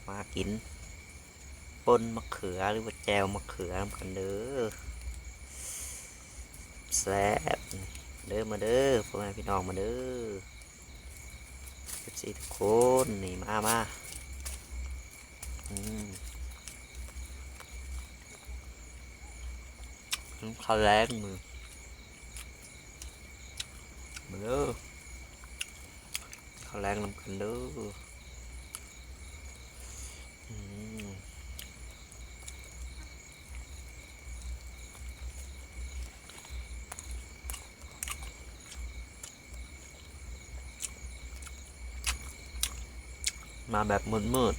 มากินปนมะเขือหรือว่าแจวมะเขือนำกันเด้อแซ่บเด้อมาเด้อพ่อแม่พี่น้องมาเด้อทุกคนนี่มาอืมข้าวแรงมาเด้อข้าวแรงนำกันเด้ออืมมาแบบมืด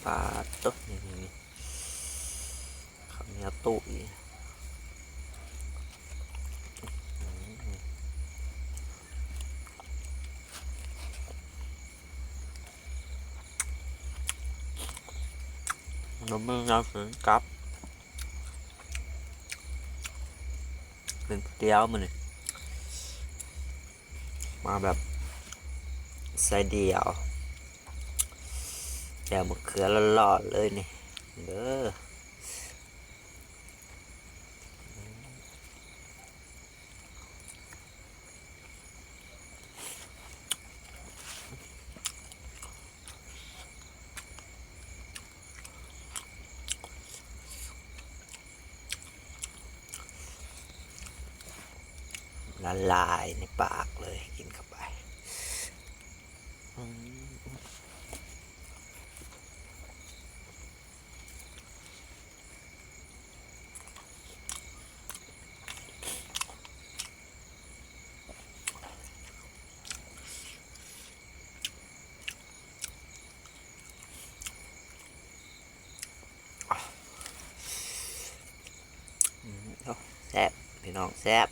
ปลาต๊กนี่ข้าวเหนียวตุ๋ยน้ำมันยาถึงกับเป็นเตี้ยวมันนี่มาแบบใส่เดียวแจวมะเขือร้อนๆเลยนี่เด้อละลายในปากเลยกินเข้าไปอืมโอ้แซ่บพี่น้องแซ่บ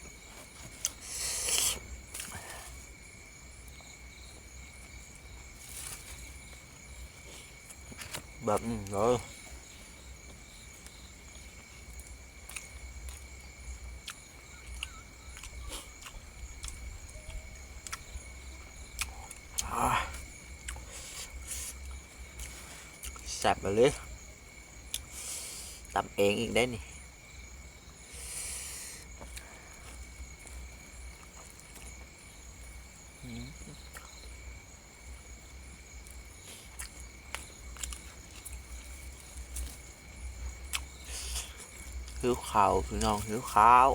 แบบเอออ่าแซ่บไปเลยตำเองอีกได้นี่หิวข้าวพี่น้องหิวข้าว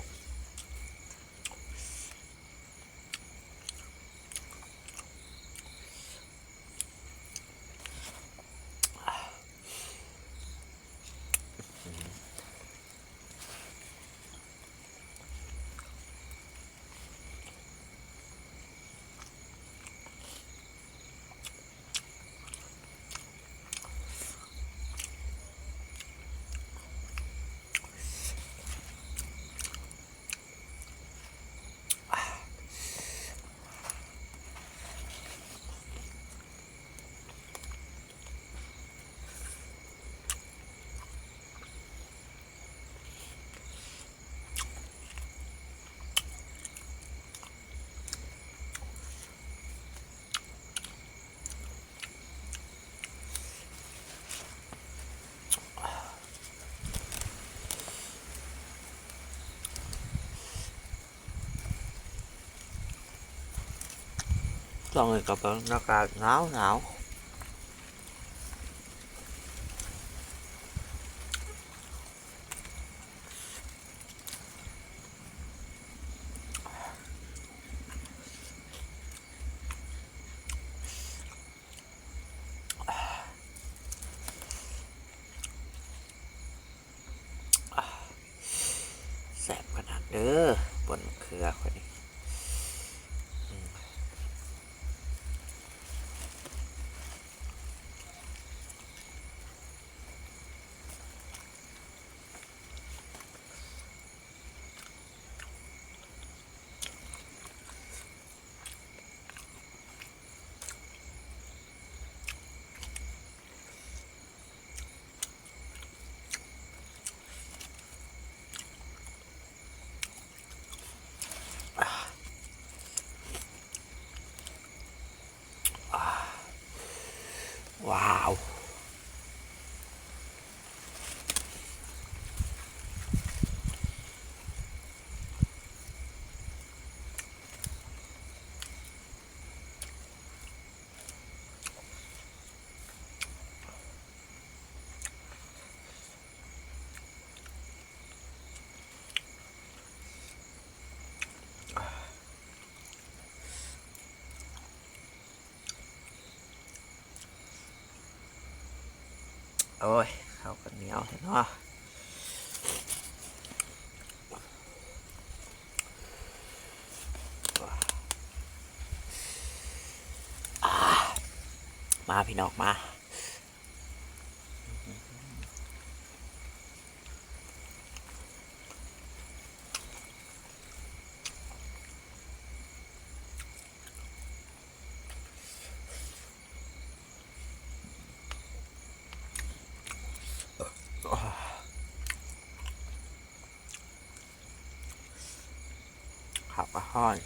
ช่วงนี้ก็เป็นอากาศหนาวแซ่บขนาดเด้อบนเครือคนนี้ โอ้ยเข้ากันเหนียวเนาะมาพี่น้องมาขับมาห้อน